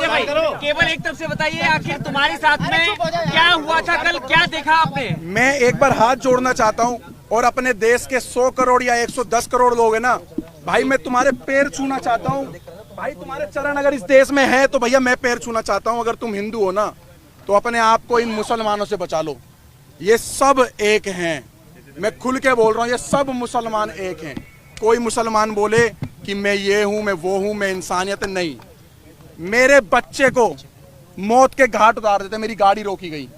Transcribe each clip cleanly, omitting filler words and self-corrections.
संजय भाई केवल एक तरफ से बताइए, आखिर तुम्हारे साथ में क्या हुआ था कल, क्या देखा आपने? मैं एक बार हाथ जोड़ना चाहता हूं और अपने देश के 100 करोड़ या 110 करोड़ लोग हैं ना भाई, मैं तुम्हारे पैर छूना चाहता हूं भाई। तुम्हारे चरण अगर इस देश में है तो भैया मैं पैर छूना चाहता हूं। अगर तुम हिंदू हो ना तो अपने आप को इन मुसलमानों से बचा लो। ये सब एक हैं, मैं खुल के बोल रहा हूं, ये सब मुसलमान एक हैं। कोई मुसलमान बोले कि मैं ये हूं, मैं वो हूं, मैं इंसानियत नहीं। मेरे बच्चे को मौत के घाट उतार देते, मेरी गाड़ी रोकी गई,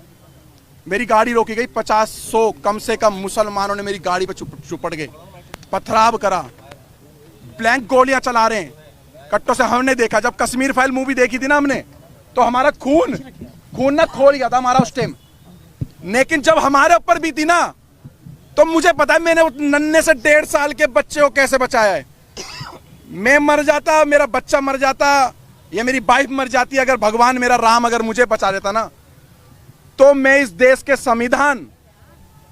मेरी गाड़ी रोकी गई। 50-100 कम से कम मुसलमानों ने मेरी गाड़ी पे चुपड़ गए, पथराव करा, ब्लैंक गोलियां चला रहे हैं कट्टों से। हमने देखा जब कश्मीर फाइल मूवी देखी थी ना हमने, तो हमारा खून ना खोल गया था हमारा उस टाइम। लेकिन जब हमारे ऊपर भी थी ना, तो मुझे पता है मैंने उस नन्हे से 1.5 साल के बच्चे को कैसे बचाया है। मैं मर जाता, मेरा बच्चा मर जाता, या मेरी वाइफ मर जाती, अगर भगवान मेरा राम अगर मुझे बचा देता ना, तो मैं इस देश के संविधान,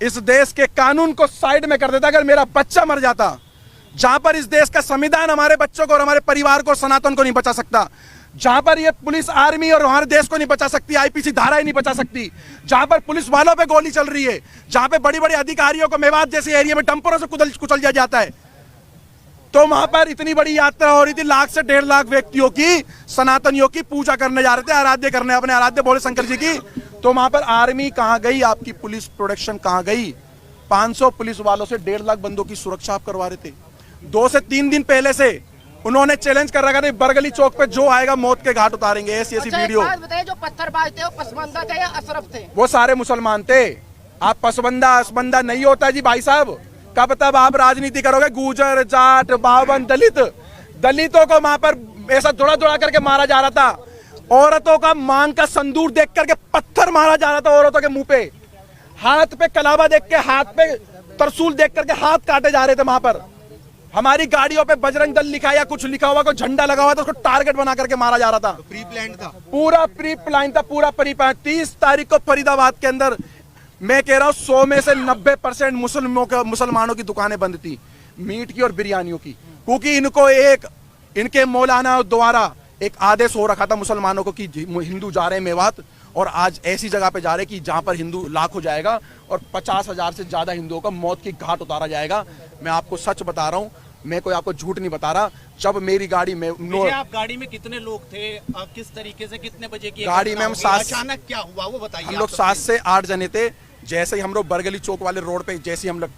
इस देश के कानून को साइड में कर देता। अगर मेरा बच्चा मर जाता, जहां पर इस देश का संविधान हमारे बच्चों को और हमारे परिवार को, सनातन को नहीं बचा सकता, जहां पर ये पुलिस आर्मी और हमारे देश को नहीं बचा सकती, आईपीसी धाराएं नहीं बचा सकती, जहां पर पुलिस वालों पे गोली चल रही है, जहां पे बड़ी बड़ी अधिकारियों को मेवात जैसे एरिया में डंपरों से कुचल दिया जाता है, तो वहां पर इतनी बड़ी यात्रा हो रही थी, 1 से 1.5 लाख व्यक्तियों की, सनातनियों की पूजा करने जा रहे थे, आराध्य करने, अपने आराध्य भोले शंकर जी की। तो वहां पर आर्मी कहां गई, आपकी पुलिस प्रोटेक्शन कहां गई? 500 पुलिस वालों से 1.5 लाख बंदों की सुरक्षा आप करवा रहे थे। 2 से 3 दिन पहले से उन्होंने चैलेंज कर रखा था, बरगली चौक पे जो आएगा मौत के घाट उतारेंगे। ऐसी वीडियो। बताइए, जो पत्थरबाज थे वो पसबंदा थे या अशरफ थे? वो सारे मुसलमान थे। आप पसबंदा नहीं होता जी भाई साहब। कब तब आप राजनीति करोगे? गुजर, जाट, बावन, दलितों को वहां पर ऐसा दौड़ा करके मारा जा रहा था। औरतों का मांग का संदूर देख करके पत्थर मारा जा रहा था औरतों के मुंह पे। हाथ पे कलावा देख के, हाथ पे तरसूल देख करके हाथ काटे जा रहे थे वहां पर। हमारी गाड़ियों पे बजरंग दल लिखा या कुछ लिखा हुआ, कोई झंडा लगा हुआ था, उसको टारगेट बना करके मारा जा रहा था। प्री प्लान था, पूरा प्री प्लान था, पूरा प्री प्लान। 30 तारीख को फरीदाबाद के अंदर, मैं कह रहा हूं 100 में से 90% मुसलमानों की दुकानें बंद थी, मीट की और बिरयानियों की, क्योंकि इनको इनके मौलाना द्वारा एक आदेश हो रखा था मुसलमानों को कि हिंदू जा रहे हैं मेवात, और आज ऐसी जगह पे जा रहे कि जहां पर हिंदू लाख हो जाएगा और 50,000 से ज्यादा हिंदुओं का मौत की घाट उतारा जाएगा। मैं आपको सच बता रहा हूं, मैं कोई आपको झूठ नहीं बता रहा। जब मेरी गाड़ी में आप गाड़ी में कितने लोग थे, किस तरीके से, कितने बजे की गाड़ी में हम 7, अचानक क्या हुआ वो बताइए। हम लोग 7 से 8 जने थे। जैसे ही हम लोग बरगली चौक वाले रोड पे जैसे ही हम लोग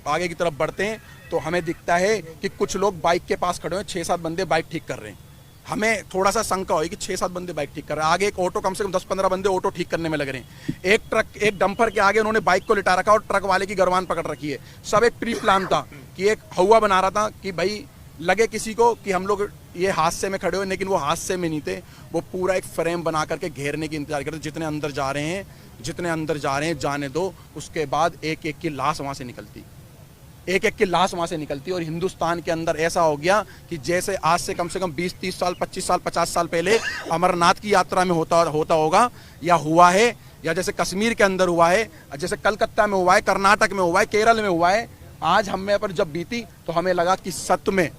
आगे की तरफ बढ़ते हैं, तो हमें दिखता है कि कुछ लोग बाइक के पास खड़े हैं, 6-7 बंदे बाइक ठीक कर रहे हैं। हमें थोड़ा सा शंका हुई कि 6-7 बंदे बाइक ठीक कर रहे हैं। आगे एक ऑटो, कम से कम 10-15 बंदे ऑटो ठीक करने में लग रहे हैं। एक ट्रक, एक डंपर के आगे उन्होंने बाइक को लिटा रखा और ट्रक वाले की गरवान पकड़ रखी है। सब एक प्री प्लान था कि एक हवा बना रहा था कि भाई लगे किसी को कि हम लोग ये हादसे में खड़े हुए, लेकिन वो हादसे में नहीं थे। वो पूरा एक फ्रेम बना करके घेरने की इंतजार करते, जितने अंदर जा रहे हैं जाने दो। उसके बाद एक एक की लाश वहां से निकलती, और हिंदुस्तान के अंदर ऐसा हो गया कि जैसे आज से कम 20-30 साल, 25 साल, 50 साल पहले अमरनाथ की यात्रा में होता होगा या हुआ है, या जैसे कश्मीर के अंदर हुआ है, जैसे कलकत्ता में हुआ है, कर्नाटक में हुआ है, केरल में हुआ है। आज हमें पर जब बीती तो हमें लगा कि सच में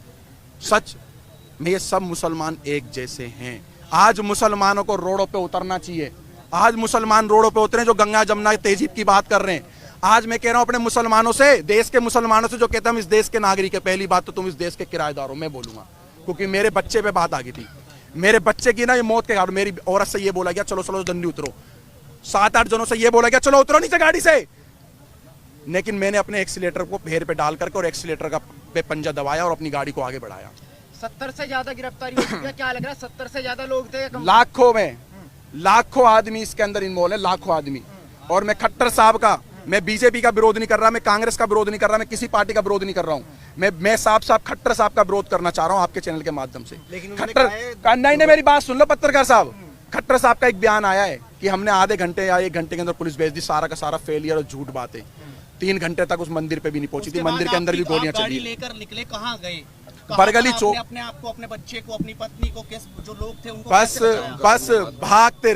ये सब मुसलमान एक जैसे हैं। आज मुसलमानों को रोडों पे उतरना चाहिए। आज मुसलमान रोडों पे उतरे जो गंगा जमुना तहजीब की बात कर रहे हैं। आज मैं कह रहा हूं अपने मुसलमानों से, देश के मुसलमानों से जो कहते हैं हम इस देश के नागरिक है, पहली बात तो तुम इस देश के किराएदार हो, मैं बोलूंगा, क्योंकि मेरे बच्चे पे बात आ गई थी। मेरे बच्चे की ना ये मौत के घाट, मेरी औरत से ये बोला गया चलो जल्दी उतरो, 7-8 जनों से ये बोला गया चलो उतरो नीचे गाड़ी से। लेकिन मैंने अपने एक्सीलेटर को पैर पे डाल करके और एक्सीलेटर का पे पंजा दबाया और अपनी गाड़ी को आगे बढ़ाया। 70 से ज्यादा गिरफ्तारी हो चुकी है, क्या लग रहा है? 70 से ज्यादा लोग थे, लाखों आदमी इसके अंदर इन्वॉल्व है, लाखों आदमी। और मैं खट्टर साहब का, मैं बीजेपी का विरोध नहीं कर रहा, मैं कांग्रेस का विरोध नहीं कर रहा, मैं किसी पार्टी का विरोध नहीं कर रहा हूँ। मैं साफ खट्टर साहब का विरोध करना चाह रहा हूँ आपके चैनल के माध्यम से। खट्टर नहीं, मेरी बात सुन लो पत्रकार साहब। खट्टर साहब का एक बयान आया है कि हमने आधे घंटे या 1 घंटे के अंदर पुलिस भेज दी, सारा का सारा फेलियर और झूठ बात है। 3 घंटे तक उस मंदिर पे भी नहीं पहुंची थी, मंदिर के अंदर भी गोलियां चली। लेकर निकले, कहाँ गए? बरगली चौक। अपने आप को, अपने बच्चे को, अपनी पत्नी को, जो लोग थे उनको बस भागते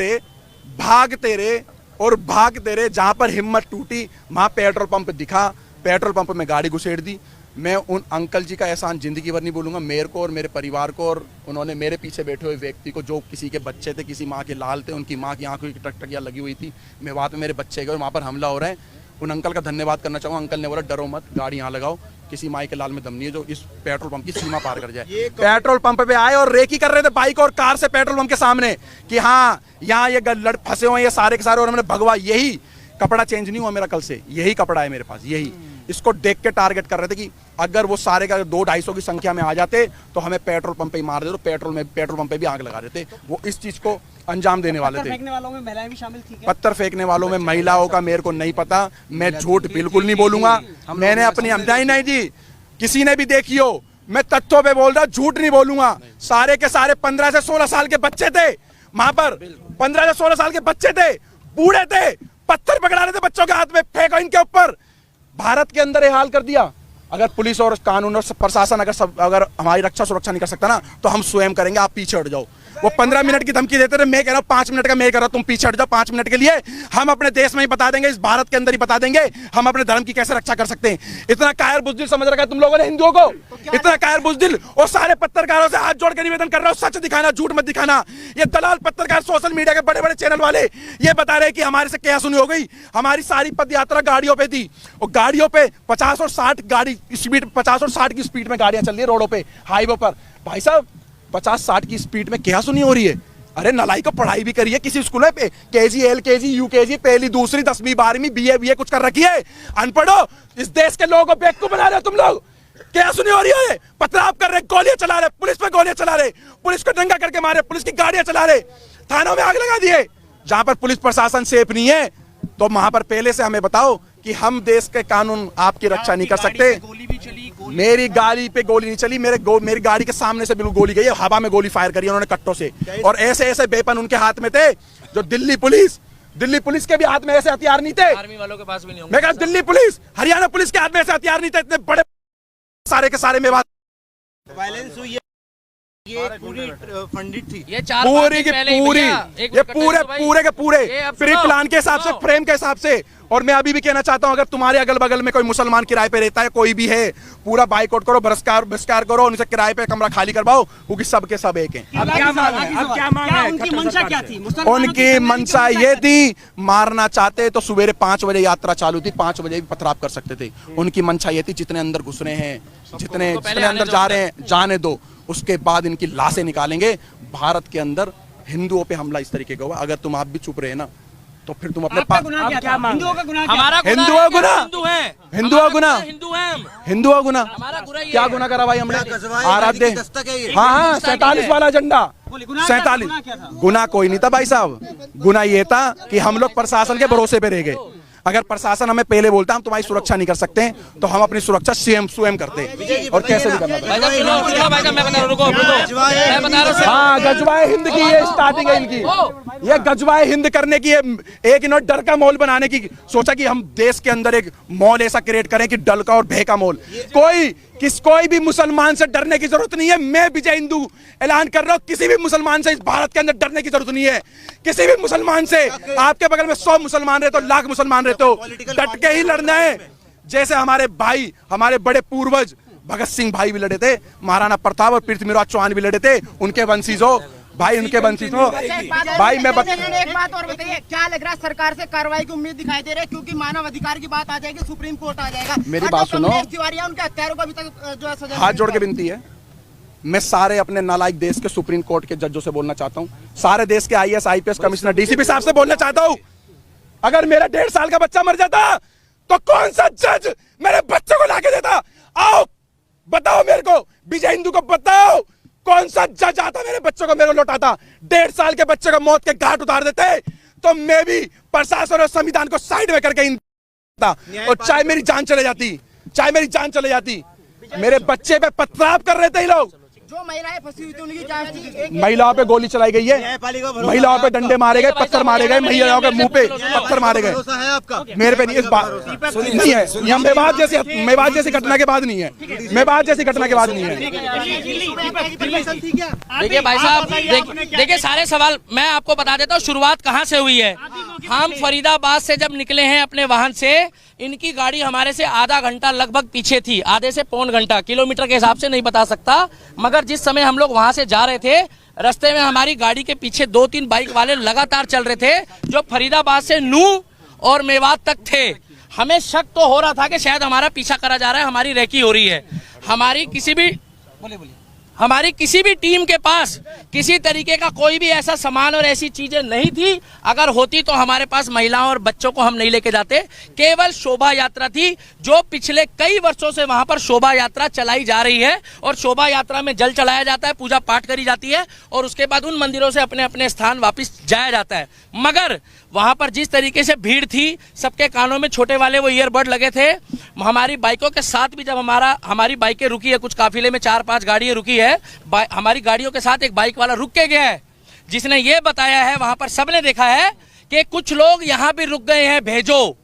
रहे। जहां पर हिम्मत टूटी वहां पेट्रोल पंप दिखा, पेट्रोल पंप में गाड़ी घुसेड़ दी। मैं उन अंकल जी का एहसान जिंदगी भर नहीं भूलूंगा। मेरे को और मेरे परिवार को, और उन्होंने मेरे पीछे बैठे हुए व्यक्ति को, जो किसी के बच्चे थे, किसी माँ के लाल थे, उनकी माँ की आंखों की टकटकियाँ लगी हुई थी, मेवात में मेरे बच्चे गए और वहाँ पर हमला हो रहा है, उन अंकल का धन्यवाद करना चाहूँगा। अंकल ने बोला डरो मत, गाड़ी यहाँ लगाओ, किसी माई के लाल में दम नहीं है जो इस पेट्रोल पंप की सीमा पार कर जाए। पेट्रोल पंप पे आए और रेकी कर रहे थे बाइक और कार से पेट्रोल पंप के सामने कि हाँ यहाँ ये लड़ फंसे हुए हैं ये सारे के सारे, और हमने भगवा, यही कपड़ा चेंज नहीं हुआ मेरा कल से, यही कपड़ा है मेरे पास, यही। इसको देख के टारगेट कर रहे थे कि अगर वो सारे का 200-250 की संख्या में आ जाते तो हमें पेट्रोल पंप पे ही मार देते, तो पेट्रोल पंप पे भी आग लगा देते। वो इस चीज को अंजाम देने वाले थे। पत्थर फेंकने वालों में महिलाएं भी शामिल थी क्या? पत्थर फेंकने वालों में महिलाओं का मेरे को नहीं पता, मैं झूठ बिल्कुल नहीं बोलूंगा। मैंने अपनी नहीं जी, किसी ने भी देखी हो, मैं तथ्यों पे बोल रहा, झूठ नहीं बोलूंगा। सारे के सारे 15 से 16 साल के बच्चे थे वहां पर, 15 से 16 साल के बच्चे थे, बूढ़े थे, पत्थर पकड़ा रहे थे बच्चों के हाथ में, फेंको इनके ऊपर। भारत के अंदर ये हाल कर दिया। अगर पुलिस और कानून और प्रशासन अगर हमारी रक्षा सुरक्षा नहीं कर सकता ना, तो हम स्वयं करेंगे, आप पीछे हट जाओ। वो 15 मिनट की धमकी देते थे, मैं कह रहा हूँ 5 मिनट का मैं कह रहा हूँ, तुम पीछे हट जाओ 5 मिनट के लिए। हम अपने देश में ही बता देंगे, इस भारत के अंदर ही बता देंगे हम अपने धर्म की कैसे रक्षा कर सकते हैं। इतना कायर बुजदिल समझ रखा है तुम लोगों ने हिंदुओं को, इतना कायर बुजदिल। और सारे पत्रकारों से हाथ जोड़ के निवेदन कर रहा हूँ, सच दिखाना, झूठ मत दिखाना। ये दलाल पत्रकार, सोशल मीडिया के बड़े बड़े चैनल वाले ये बता रहे कि हमारे से क्या सुनी हो गई। हमारी सारी पद यात्रा गाड़ियों पे थी, और गाड़ियों पे 50 और 60 गाड़ी स्पीड, 50 और 60 की स्पीड में गाड़ियां चल रही है रोडों पे, हाईवे पर। भाई साहब 50-60 की स्पीड में क्या सुनी हो रही है? अरे नलाई को पढ़ाई भी करिए किसी स्कूल में, केजी, एलकेजी, यूकेजी, पहली, दूसरी, 10वीं, 12वीं, बीए कुछ कर रखी है। अनपढ़ो, इस देश के लोगों को बेवकूफ बना रहे हो तुम लोग। क्या सुनी हो रही है? पथराव कर रहे, गोलियां चला रहे, पुलिस पे गोलियां चला रहे, पुलिस को दंगा करके मारे, पुलिस की गाड़ियां चला रहे, थानों में आग लगा दिए। जहां पर पुलिस प्रशासन सेफ नहीं है, तो वहां पर पहले से हमें बताओ कि हम देश के कानून आपकी रक्षा नहीं कर सकते। मेरी गाड़ी पे गोली नहीं चली, मेरी गाड़ी के सामने से बिल्कुल गोली गई है, हवा में गोली फायर करी उन्होंने कट्टों से। और ऐसे ऐसे वेपन उनके हाथ में थे जो दिल्ली पुलिस के भी हाथ में ऐसे हथियार नहीं थे, आर्मी वालों के पास भी नहीं होंगे। मैं कहा दिल्ली पुलिस, हरियाणा पुलिस के हाथ में ऐसे हथियार नहीं थे, इतने बड़े सारे के सारे मेवात वायलेंस हुई है, ये पूरी फंडित थी, ये 4 पूरी की पूरी, ये पूरे के पूरे प्री प्लान के हिसाब से, फ्रेम के हिसाब से। और मैं अभी भी कहना चाहता हूं, अगर तुम्हारे अगल बगल में कोई मुसलमान किराए पे रहता है, कोई भी है, पूरा बाइकआउट करो, बहिष्कार करो, उनसे किराए पे कमरा खाली करवाओ, क्योंकि सबके सब एक हैं। अब क्या मांग है? अब क्या मांग है? उनकी मंशा क्या थी? उनकी मंशा ये थी, मारना चाहते तो सवेरे 5 बजे यात्रा चालू थी, 5 बजे भी पथराव कर सकते थे। उनकी मंशा ये थी, जितने अंदर घुस रहे हैं, जितने अंदर जा रहे हैं, जाने दो, उसके बाद इनकी लाशें निकालेंगे। भारत के अंदर हिंदुओं पे हमला इस तरीके का हुआ, अगर तुम आप भी चुप रहे ना, तो फिर तुम अपने क्या गुनाह? हिंदुओं का गुनाह, हिंदुओं गुना, हिंदुओं गुना, क्या गुनाह करा भाई हमने? आराध्य, हाँ 47 वाला झंडा, 47 गुनाह कोई नहीं था भाई साहब। गुनाह ये था कि हम लोग प्रशासन के भरोसे पे रह गए। अगर प्रशासन हमें पहले बोलता हम तुम्हारी सुरक्षा नहीं कर सकते, तो हम अपनी सुरक्षा स्वयं करते, और कैसे भी करना पड़ेगा। हाँ, गजवाए हिंद की ये स्टार्टिंग है इनकी, ये गजवाए हिंद करने की, एक इन्होंने डर का मॉल बनाने की सोचा कि हम देश के अंदर एक मॉल ऐसा क्रिएट करें कि डर का और भय का मॉल। कोई भी मुसलमान से डरने की जरूरत नहीं है। मैं विजय हिंदू ऐलान कर रहा हूँ, किसी भी मुसलमान से इस भारत के अंदर डरने की जरूरत नहीं है। किसी भी मुसलमान से, आपके बगल में 100 मुसलमान रहते हो, लाख मुसलमान रहते हो, डट के ही लड़ना है। जैसे हमारे भाई, हमारे बड़े पूर्वज भगत सिंह भाई भी लड़े थे, महाराणा प्रताप और पृथ्वीराज चौहान भी लड़े थे, उनके वंशीजों भाई, उनके वंशी हो भाई। मैं एक बात और बताइए, क्या लग रहा है सरकार से कार्रवाई की उम्मीद दिखाई दे रही है? क्योंकि मानव अधिकार की बात आ जाएगी, सुप्रीम कोर्ट आ जाएगा। मेरी बात सुनो, उनके हत्यारों को अभी तक जो है सजा, हाथ जोड़ के विनती है, मैं सारे अपने नालायक देश के सुप्रीम कोर्ट के जजों से बोलना चाहता हूँ, सारे देश के IAS IPS कमिश्नर DCP साहब से बोलना चाहता हूँ, अगर मेरा 1.5 साल का बच्चा मर जाता तो कौन सा जज मेरे बच्चे को लाके देता? आओ बताओ मेरे को, विजय हिंदू को बताओ, कौन सा जज आता मेरे बच्चों को मेरे को लौटाता? 1.5 साल के बच्चे को मौत के घाट उतार देते, तो मैं भी प्रशासन और संविधान को साइड में करके और चाहे मेरी जान चले जाती, मेरे बच्चे पे पथराव कर रहे थे ये लोग। जो महिलाएं फंसी हुई थी उनकी जांच, महिलाओं पे गोली चलाई गई है, महिलाओं पे डंडे मारे गए, पत्थर मारे गए, महिलाओं के मुंह पे पत्थर मारे गए। मेरे पे नहीं, इस बात नहीं है, यह मेवात जैसी घटना के बाद नहीं है, मेवात जैसी घटना के बाद नहीं है। देखिए भाई साहब, देखिए सारे सवाल मैं आपको बता देता हूँ, शुरुआत कहाँ से हुई है। हम फरीदाबाद से जब निकले हैं अपने वाहन से, इनकी गाड़ी हमारे से आधा घंटा लगभग पीछे थी, आधे से पौन घंटा, किलोमीटर के हिसाब से नहीं बता सकता, मगर जिस समय हम लोग वहां से जा रहे थे, रास्ते में हमारी गाड़ी के पीछे 2-3 बाइक वाले लगातार चल रहे थे, जो फरीदाबाद से नूह और मेवात तक थे। हमें शक तो हो रहा था कि शायद हमारा पीछा करा जा रहा है, हमारी रेकी हो रही है। हमारी किसी भी टीम के पास किसी तरीके का कोई भी ऐसा सामान और ऐसी चीजें नहीं थी। अगर होती तो हमारे पास महिलाओं और बच्चों को हम नहीं लेके जाते। केवल शोभा यात्रा थी, जो पिछले कई वर्षों से वहां पर शोभा यात्रा चलाई जा रही है, और शोभा यात्रा में जल चढ़ाया जाता है, पूजा पाठ करी जाती है, और उसके बाद उन मंदिरों से अपने अपने स्थान वापस जाया जाता है। मगर वहां पर जिस तरीके से भीड़ थी, सबके कानों में छोटे वाले वो ईयरबड लगे थे। हमारी बाइकों के साथ भी जब हमारी बाइकें रुकी है, कुछ काफिले में 4-5 गाड़ियां रुकी है, हमारी गाड़ियों के साथ एक बाइक वाला रुक के गया है, जिसने ये बताया है, वहां पर सबने देखा है कि कुछ लोग यहाँ भी रुक गए हैं, भेजो।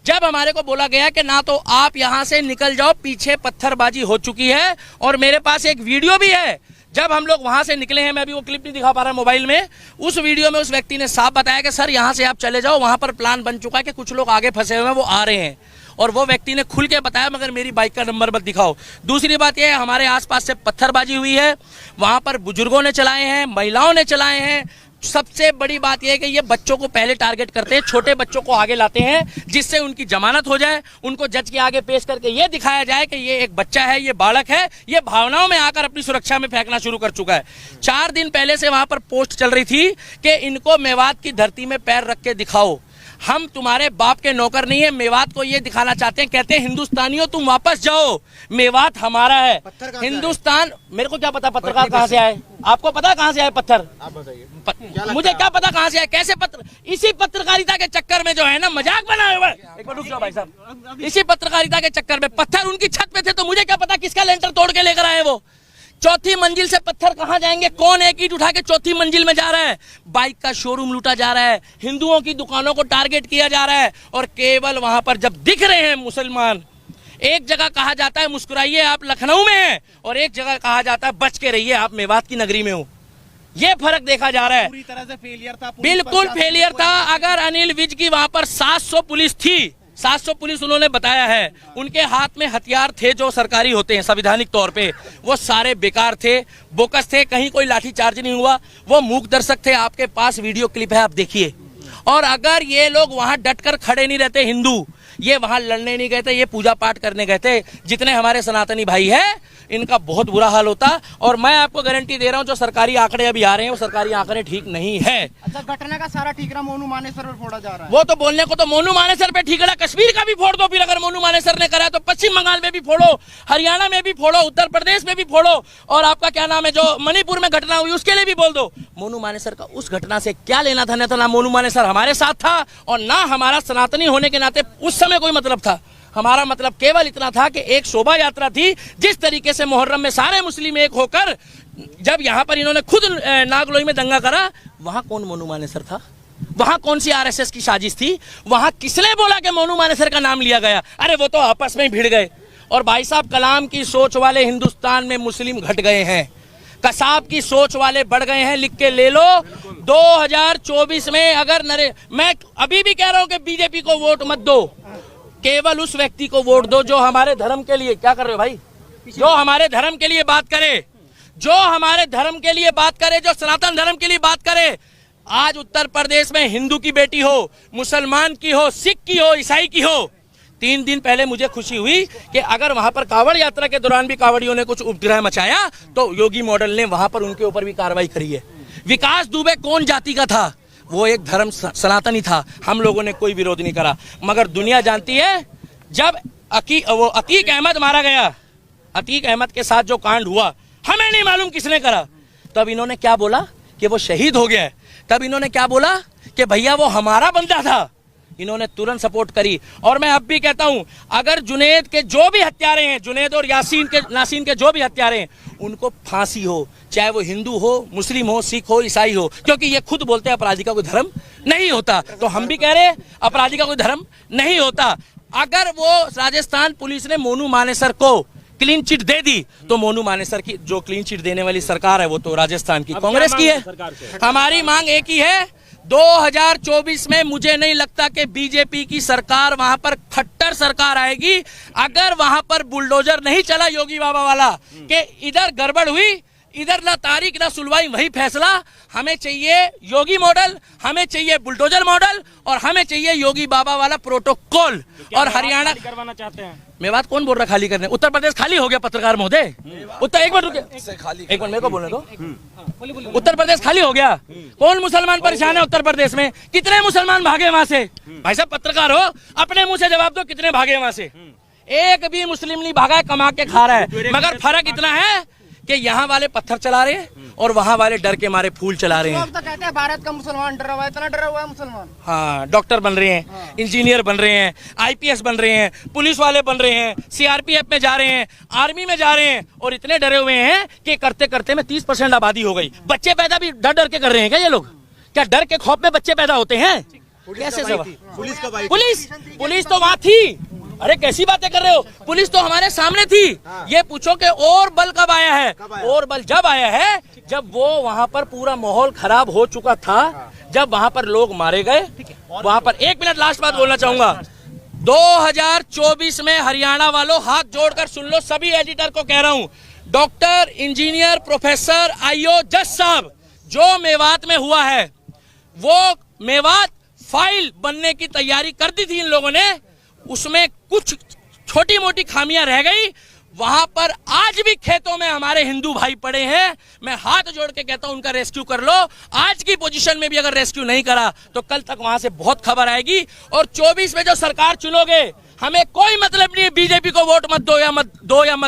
जब हमारे को बोला गया कि ना तो आप यहाँ से निकल जाओ, पीछे पत्थरबाजी हो चुकी है, और मेरे पास एक वीडियो भी है जब हम लोग वहां से निकले हैं, मैं भी वो क्लिप नहीं दिखा पा रहा मोबाइल में। उस वीडियो में उस व्यक्ति ने साफ बताया कि सर यहाँ से आप चले जाओ, वहां पर प्लान बन चुका है कि कुछ लोग आगे फंसे हुए हैं, वो आ रहे हैं, और वो व्यक्ति ने खुल के बताया, मगर मेरी बाइक का नंबर मत दिखाओ। दूसरी बात यह है, हमारे आसपास से पत्थरबाजी हुई है, वहां पर बुजुर्गों ने चलाए हैं, महिलाओं ने चलाए हैं। सबसे बड़ी बात यह है कि ये बच्चों को पहले टारगेट करते हैं, छोटे बच्चों को आगे लाते हैं, जिससे उनकी जमानत हो जाए, उनको जज के आगे पेश करके ये दिखाया जाए कि ये एक बच्चा है, ये बालक है, ये भावनाओं में आकर अपनी सुरक्षा में फेंकना शुरू कर चुका है। 4 दिन पहले से वहां पर पोस्ट चल रही थी कि इनको मेवात की धरती में पैर रख के दिखाओ, हम तुम्हारे बाप के नौकर नहीं है। मेवात को ये दिखाना चाहते हैं, कहते हैं हिंदुस्तानियों तुम वापस जाओ, मेवात हमारा है। हिंदुस्तान, मेरे को क्या पता पत्रकार कहाँ से आए, आपको पता कहाँ से आए पत्थर? आप बताइए। मुझे क्या पता कहाँ से आए, कैसे इसी पत्रकारिता के चक्कर में जो है ना मजाक बनाए हुए, एक बार रुक जाओ भाई साहब, इसी पत्रकारिता के चक्कर में पत्थर उनकी छत पे थे, तो मुझे क्या पता किसका लेंटर तोड़ के लेकर आए वो। 4थी मंजिल से पत्थर कहां जाएंगे, कौन एक ईंट उठा के 4थी मंजिल में जा रहा है? बाइक का शोरूम लूटा जा रहा है, हिंदुओं की दुकानों को टारगेट किया जा रहा है, और केवल वहां पर जब दिख रहे हैं मुसलमान, एक जगह कहा जाता है मुस्कुराइए आप लखनऊ में हैं, और एक जगह कहा जाता है बच के रहिए आप मेवात की नगरी में हो। ये फर्क देखा जा रहा है। पूरी तरह से फेलियर था, बिल्कुल फेलियर था। अगर अनिल विज की वहां पर 700 पुलिस थी, 700 पुलिस उन्होंने बताया है, उनके हाथ में हथियार थे जो सरकारी होते हैं संवैधानिक तौर पे, वो सारे बेकार थे, बोकस थे, कहीं कोई लाठी चार्ज नहीं हुआ, वो मूक दर्शक थे। आपके पास वीडियो क्लिप है, आप देखिए। और अगर ये लोग वहां डटकर खड़े नहीं रहते, हिंदू ये वहां लड़ने नहीं गए थे, ये पूजा पाठ करने गए थे, जितने हमारे सनातनी भाई हैं इनका बहुत बुरा हाल होता। और मैं आपको गारंटी दे रहा हूं, जो सरकारी आंकड़े अभी आ रहे हैं वो सरकारी आंकड़े ठीक नहीं है। अच्छा, घटना का सारा ठीकरा मोनू मानेसर पर फोड़ा जा रहा है। वो तो बोलने को तो मोनू मानेसर पे ठीकरा कश्मीर का भी फोड़ दो, फिर अगर मोनू मानेसर ने करा है तो पश्चिम बंगाल में भी फोड़ो, हरियाणा में भी फोड़ो, उत्तर प्रदेश में भी फोड़ो, और आपका क्या नाम है जो मणिपुर में घटना हुई उसके लिए भी बोल दो। मोनू मानेसर का उस घटना से क्या लेना था? ना मोनू मानेसर हमारे साथ था, और ना हमारा सनातनी होने के नाते उस समय कोई मतलब था। हमारा मतलब केवल इतना था कि एक शोभा यात्रा थी, जिस तरीके से मुहर्रम में सारे मुस्लिम एक होकर, जब यहाँ पर इन्होंने खुद नागलोई में दंगा करा, वहां कौन मोनू मानेसर था? वहां कौन सी आरएसएस की साजिश थी? वहां किसने बोला कि मोनू मानेसर का नाम लिया गया? अरे वो तो आपस में ही भिड़ गए। और भाई साहब, कलाम की सोच वाले हिंदुस्तान में मुस्लिम घट गए हैं, कसाब की सोच वाले बढ़ गए हैं। लिख के ले लो, 2024 में अगर मैं अभी भी कह रहा हूं कि बीजेपी को वोट मत दो, केवल उस व्यक्ति को वोट दो जो हमारे धर्म के लिए, क्या कर रहे हो भाई, जो हमारे धर्म के लिए बात करे, जो हमारे धर्म के लिए बात करे, जो सनातन धर्म के लिए बात करे। आज उत्तर प्रदेश में हिंदू की बेटी हो, मुसलमान की हो, सिख की हो, ईसाई की हो, 3 दिन पहले मुझे खुशी हुई कि अगर वहां पर कांवड़ यात्रा के दौरान भी कांवड़ियों ने कुछ उपद्रव मचाया तो योगी मॉडल ने वहां पर उनके ऊपर भी कार्रवाई करी है। विकास दुबे कौन जाति का था? वो एक धर्म सनातनी था, हम लोगों ने कोई विरोध नहीं करा। मगर दुनिया जानती है, जब अतीक अहमद मारा गया, अतीक अहमद के साथ जो कांड हुआ, हमें नहीं मालूम किसने करा, तब इन्होंने क्या बोला कि वो शहीद हो गया है। तब इन्होंने क्या बोला कि भैया वो हमारा बंदा था। इन्होंने तुरंत सपोर्ट करी। और मैं अब भी कहता हूं, अगर जुनैद के जो भी हत्यारे हैं, जुनैद और नासीन के जो भी हत्यारे हैं, उनको फांसी हो, चाहे वो हिंदू हो, मुस्लिम हो, सिख हो, ईसाई हो, क्योंकि ये खुद बोलते हैं अपराधी का कोई धर्म नहीं होता। तो हम भी कह रहे हैं अपराधी का कोई धर्म नहीं होता। अगर वो राजस्थान पुलिस ने मोनू मानेसर को क्लीन चिट दे दी, तो मोनू मानेसर की जो क्लीन चिट देने वाली सरकार है वो तो राजस्थान की कांग्रेस की है। हमारी मांग एक ही है, 2024 में मुझे नहीं लगता कि बीजेपी की सरकार वहां पर खट्टर सरकार आएगी अगर वहां पर बुलडोजर नहीं चला योगी बाबा वाला कि इधर गड़बड़ हुई, इधर ना तारीख ना सुनवाई, वही फैसला। हमें चाहिए योगी मॉडल, हमें चाहिए बुलडोजर मॉडल और हमें चाहिए योगी बाबा वाला प्रोटोकॉल। और हरियाणा करवाना चाहते हैं। मेवात कौन बोल रहा खाली करने? उत्तर प्रदेश खाली हो गया पत्रकार महोदय। उत्तर एक मिनट रुकिए, एक मिनट मेरे को बोलने दो। उत्तर प्रदेश खाली हो गया। कौन मुसलमान परेशान है उत्तर प्रदेश में? कितने मुसलमान भागे वहां से? भाई साहब पत्रकार हो, अपने मुंह से जवाब दो, कितने भागे वहां से? एक भी मुस्लिम नहीं भागा है, कमा के खा रहा है। मगर फर्क इतना है कि यहाँ वाले पत्थर चला रहे हैं और वहाँ वाले डर के मारे फूल चला रहे हैं। लोग तो कहते हैं भारत का मुसलमान डरा हुआ है, इतना डरा हुआ है मुसलमान। हाँ, डॉक्टर बन रहे हैं, इंजीनियर बन रहे हैं, आईपीएस बन रहे हैं, पुलिस वाले बन रहे हैं, सीआरपीएफ में जा रहे हैं, आर्मी में जा रहे हैं और इतने डरे हुए हैं कि करते करते में 30% आबादी हो गई। बच्चे पैदा भी डर डर के कर रहे हैं क्या ये लोग? क्या डर के खौफ में बच्चे पैदा होते हैं? कैसे सब? पुलिस तो वहां थी। अरे कैसी बातें कर रहे हो? पुलिस तो हमारे सामने थी। ये पूछो कि और बल कब आया है? और बल जब आया है जब वो वहां पर पूरा माहौल खराब हो चुका था, जब वहां पर लोग मारे गए। वहां पर एक मिनट लास्ट बात बोलना चाहूंगा। 2024 में हरियाणा वालों हाथ जोड़कर सुन लो, सभी एडिटर को कह रहा हूं, डॉक्टर, इंजीनियर, प्रोफेसर, आईओ, जज साहब, जो मेवात में हुआ है वो मेवात फाइल बनने की तैयारी कर दी थी इन लोगों ने, उसमें कुछ छोटी मोटी खामियां रह गई। वहां पर आज भी खेतों में हमारे हिंदू भाई पड़े हैं। मैं हाथ जोड़ के कहता हूं उनका रेस्क्यू कर लो। आज की पोजीशन में भी अगर रेस्क्यू नहीं करा तो कल तक वहां से बहुत खबर आएगी। और 24 में जो सरकार चुनोगे, हमें कोई मतलब नहीं है बीजेपी को वोट मत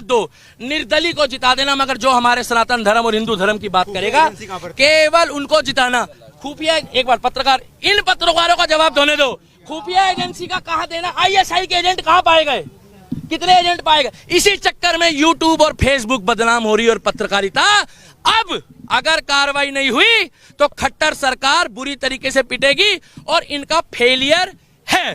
दो। निर्दलीय को जिता देना, मगर जो हमारे सनातन धर्म और हिंदू धर्म की बात करेगा केवल उनको जिताना। खुफिया, एक बार पत्रकार, इन पत्रकारों का जवाब होने दो। खुफिया एजेंसी का कहां देना? आईएसआई के एजेंट कहां पाए गए? कितने एजेंट पाए गए? इसी चक्कर में यूट्यूब और फेसबुक बदनाम हो रही और पत्रकारिता। अब अगर कार्रवाई नहीं हुई तो खट्टर सरकार बुरी तरीके से पिटेगी और इनका फेलियर है।